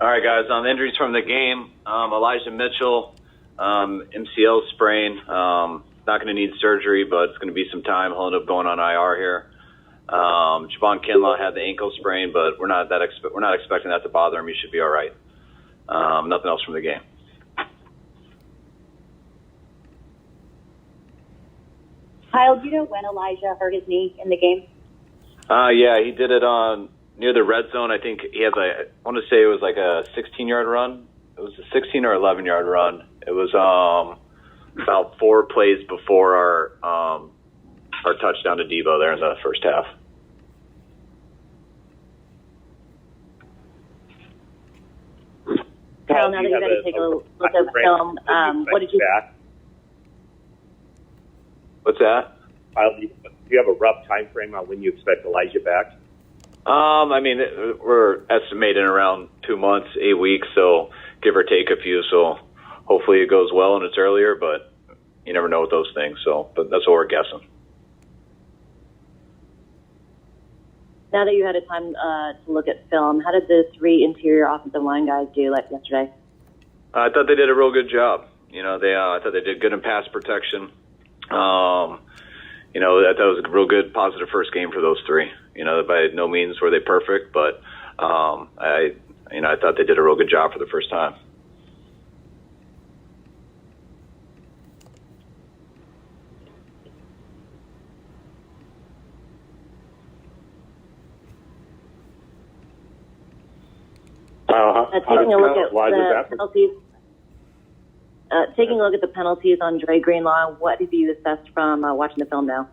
All right, guys. Injuries from the game. Elijah Mitchell, MCL sprain. Not going to need surgery, but it's going to be some time. He'll end up going on IR here. Javon Kinlaw had the ankle sprain, but we're not expecting that to bother him. He should be all right. Nothing else from the game. Kyle, do you know when Elijah hurt his knee in the game? Yeah, he did it on near the red zone. I think he has I want to say it was like a 16-yard run. It was a 16 or 11-yard run. It was about 4 plays before our touchdown to Debo there in the first half. Kyle, now that you've got to take a look at film, what did you... What's that? Kyle, do you have a rough time frame on when you expect Elijah back? I mean, we're estimating around 2 months, 8 weeks, so give or take a few. So hopefully it goes well and it's earlier, but you never know with those things. So, but that's what we're guessing. Now that you had a time to look at film, how did the 3 interior offensive line guys do like yesterday? I thought they did a real good job. You know, I thought they did good in pass protection. You know, that was a real good, positive first game for those 3. You know, by no means were they perfect, but I thought they did a real good job for the first time. Taking a look at the penalties. Taking a look at the penalties on Dre Greenlaw, what have you assessed from watching the film now?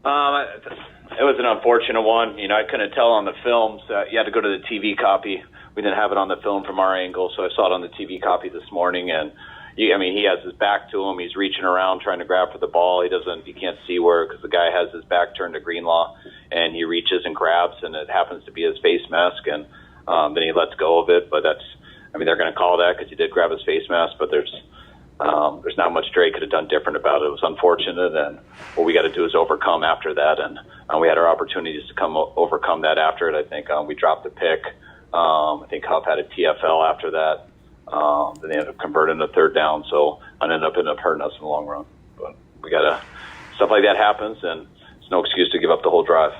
It was an unfortunate one. You know, I couldn't tell on the films. You had to go to the TV copy. We didn't have it on the film from our angle, so I saw it on the TV copy this morning. And he has his back to him. He's reaching around trying to grab for the ball. He can't see where because the guy has his back turned to Greenlaw, and he reaches and grabs, and it happens to be his face mask, and then he lets go of it. But they're going to call that because he did grab his face mask, but there's not much Dre could have done different about it. It was unfortunate, and what we got to do is overcome after that. And we had our opportunities to overcome that after it. I think we dropped the pick. I think Huff had a TFL after that. Then they ended up converting a third down, so it ended up hurting us in the long run. But we got to stuff like that happens, and it's no excuse to give up the whole drive.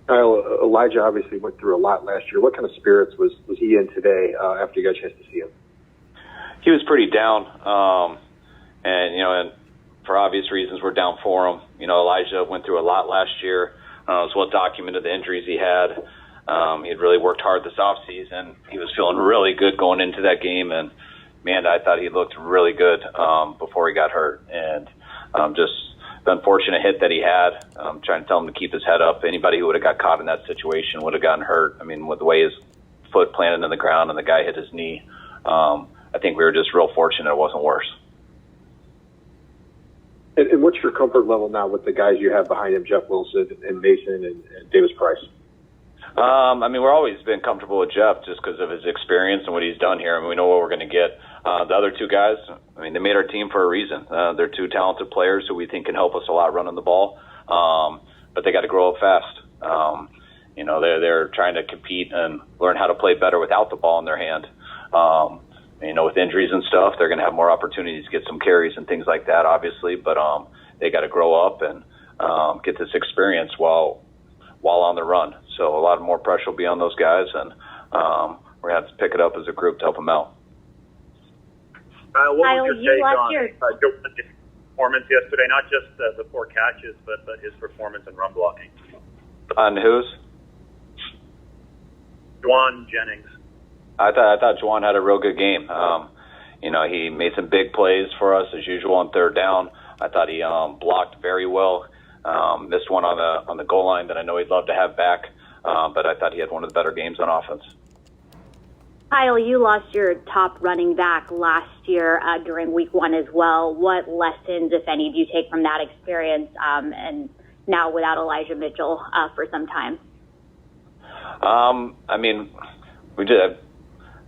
Kyle, Elijah obviously went through a lot last year. What kind of spirits was he in today after you got a chance to see him? He was pretty down, and for obvious reasons, we're down for him. You know, Elijah went through a lot last year. It was well documented the injuries he had. He had really worked hard this offseason. He was feeling really good going into that game, and man, I thought he looked really good before he got hurt. And just the unfortunate hit that he had. I'm trying to tell him to keep his head up. Anybody who would have got caught in that situation would have gotten hurt. I mean, with the way his foot planted in the ground and the guy hit his knee. I think we were just real fortunate it wasn't worse. And what's your comfort level now with the guys you have behind him, Jeff Wilson and Mason and Davis Price? We're always been comfortable with Jeff just because of his experience and what he's done here. I mean, we know what we're going to get. The other 2 guys, they made our team for a reason. They're 2 talented players who we think can help us a lot running the ball, but they got to grow up fast. They're trying to compete and learn how to play better without the ball in their hand. With injuries and stuff, they're going to have more opportunities to get some carries and things like that, obviously. But they got to grow up and get this experience while on the run. So a lot more pressure will be on those guys, and we're going to have to pick it up as a group to help them out. What was your take on Joe's performance yesterday? Not just the 4 catches, but his performance in run blocking. On whose? Juwan Jennings. I thought Juwan had a real good game. He made some big plays for us as usual on third down. I thought he blocked very well. Missed one on the goal line that I know he'd love to have back, but I thought he had one of the better games on offense. Kyle, you lost your top running back last year during week 1 as well. What lessons, if any, do you take from that experience and now without Elijah Mitchell for some time? We did.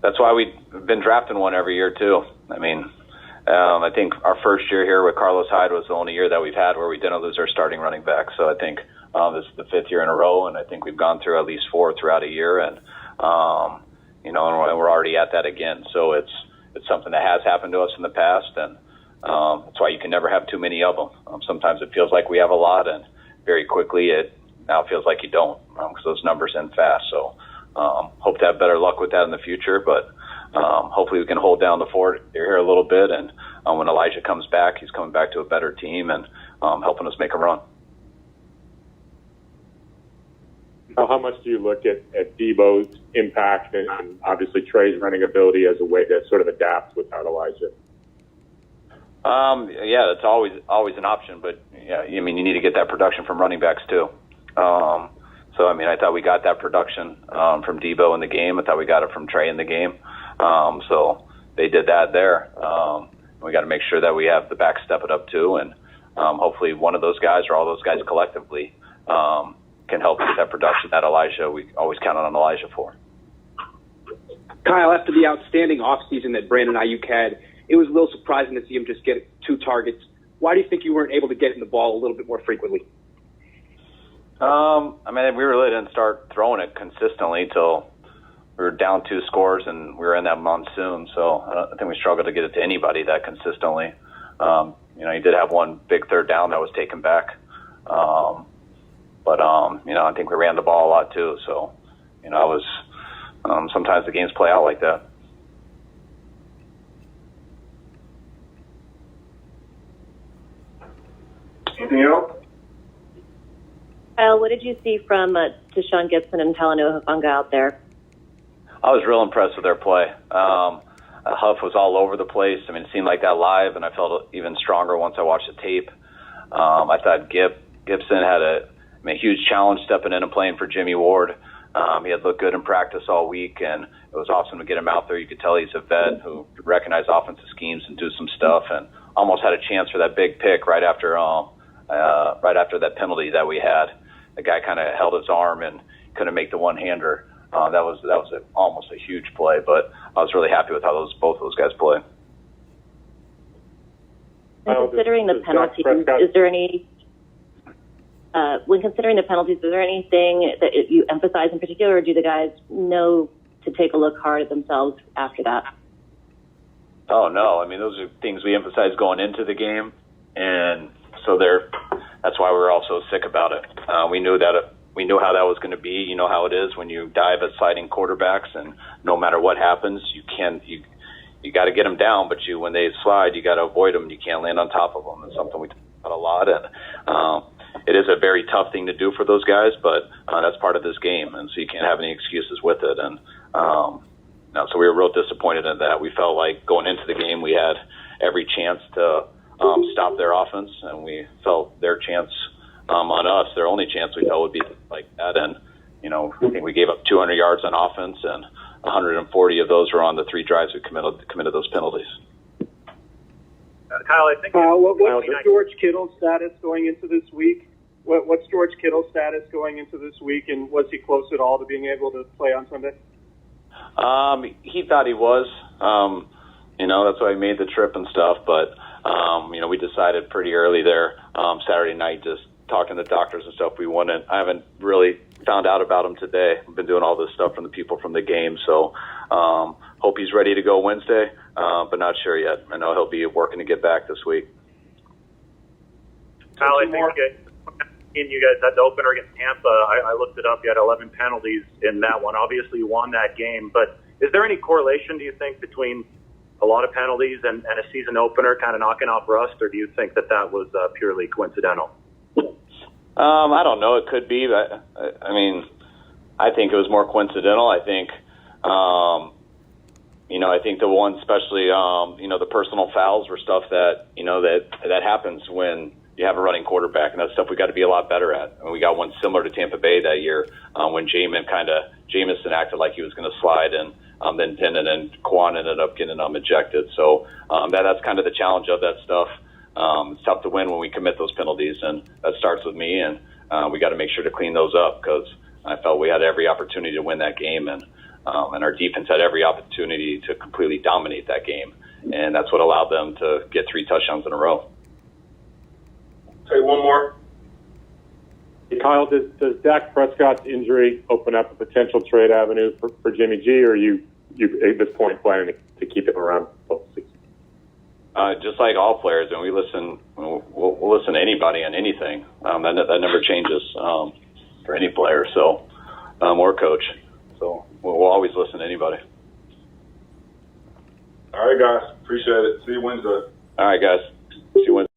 That's why we've been drafting one every year, too. I think our first year here with Carlos Hyde was the only year that we've had where we didn't lose our starting running back. So I think this is the 5th year in a row, and I think we've gone through at least 4 throughout a year. And And we're already at that again. So it's something that has happened to us in the past, and that's why you can never have too many of them. Sometimes it feels like we have a lot, and very quickly it now feels like you don't, because those numbers end fast. So hope to have better luck with that in the future, but hopefully we can hold down the fort here a little bit, and when Elijah comes back, he's coming back to a better team and helping us make a run. How much do you look at Debo's impact and obviously Trey's running ability as a way to sort of adapt without Elijah? Yeah, that's always an option, but yeah, I mean, you need to get that production from running backs too. So I mean, I thought we got that production from Debo in the game. I thought we got it from Trey in the game. So they did that there. We got to make sure that we have the backs step it up too, and hopefully one of those guys or all those guys collectively can help with that production that we always counted on Elijah for. Kyle, after the outstanding offseason that Brandon Ayuk had, it was a little surprising to see him just get 2 targets. Why do you think you weren't able to get him the ball a little bit more frequently? I mean, we really didn't start throwing it consistently till we were down 2 scores and we were in that monsoon. So I think we struggled to get it to anybody that consistently. He did have one big third down that was taken back. But I think we ran the ball a lot too. So, it was sometimes the games play out like that. Anything else? Kyle, what did you see from Deshaun Gibson and Talanoa Hufanga out there? I was real impressed with their play. Huff was all over the place. I mean, it seemed like that live, and I felt even stronger once I watched the tape. I thought Gibson had a huge challenge stepping in and playing for Jimmy Ward. He had looked good in practice all week, and it was awesome to get him out there. You could tell he's a vet who could recognize offensive schemes and do some stuff, and almost had a chance for that big pick right after that penalty that we had. The guy kind of held his arm and couldn't make the one-hander. That was almost a huge play, but I was really happy with how both of those guys played. And considering the penalties, is there any? When considering the penalties, is there anything that you emphasize in particular, or do the guys know to take a look hard at themselves after that? Oh no! I mean, those are things we emphasized going into the game, and so that's why we were all so sick about it. We knew how that was going to be. You know how it is when you dive at sliding quarterbacks, and no matter what happens, you got to get them down. But when they slide, you got to avoid them. You can't land on top of them. It's something we talk about a lot, and it is a very tough thing to do for those guys. But that's part of this game, and so you can't have any excuses with it. And so we were real disappointed in that. We felt like going into the game, we had every chance to stop their offense, and we felt their chance on us, their only chance we felt would be like that. And, I think we gave up 200 yards on offense, and 140 of those were on the 3 drives we committed those penalties. Kyle, I think what's George Kittle's status going into this week? What's George Kittle's status going into this week, and was he close at all to being able to play on Sunday? He thought he was. That's why he made the trip and stuff. But, we decided pretty early there Saturday night, just talking to doctors and stuff, I haven't really found out about him today. I've been doing all this stuff from the people from the game. So hope he's ready to go Wednesday, but not sure yet. I know he'll be working to get back this week. Kyle, I think you guys had the opener against Tampa. I looked it up. You had 11 penalties in that one. Obviously, you won that game. But is there any correlation, do you think, between a lot of penalties and a season opener kind of knocking off rust, or do you think that was purely coincidental? I don't know. It could be, but I think it was more coincidental. I think, I think the one, especially, the personal fouls were stuff that, that happens when you have a running quarterback, and that's stuff we got to be a lot better at. And we got one similar to Tampa Bay that year when Jameson acted like he was going to slide, and then Tendon and Cohn ended up getting ejected. So that's kind of the challenge of that stuff. It's tough to win when we commit those penalties, and that starts with me, and we got to make sure to clean those up, because I felt we had every opportunity to win that game, and our defense had every opportunity to completely dominate that game, and that's what allowed them to get 3 touchdowns in a row. Say one more. Kyle, does Dak Prescott's injury open up a potential trade avenue for Jimmy G, or are you at this point planning to keep him around both seasons? Just like all players, and we'll listen to anybody on anything. That never changes for any player, so or coach. So we'll always listen to anybody. All right, guys. Appreciate it. See you Wednesday. All right, guys. See you Wednesday.